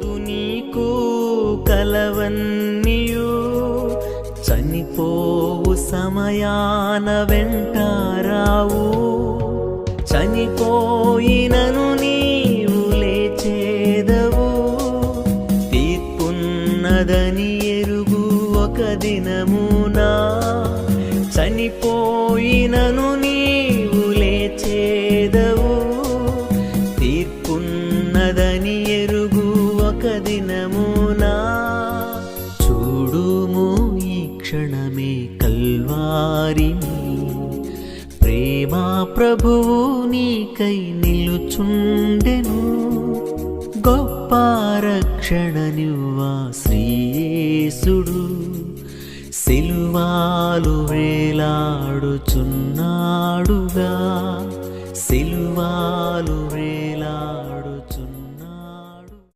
ముందు నీకు కలవన్నీయు చనిపోవు సమయాన వెంటారావు. చనిపోయినను నీవు లేచేదవు, తీర్పున్నదని ఎరుగు ఒక దినమునా. చనిపోయినను నీవు లేచేదవు, తీర్పున్నదని ఎరుగు ఒక దినమునా. చూడుము ఈ క్షణమే కల్వారిని, ప్రేమా ప్రభువు నీకై నిలుచుండెను. గొప్ప రక్షణనివ్వా శ్రీయేసుడు, సిలువాలు వేలాడుచున్నాడుగా, సిలువాలు వేలాడు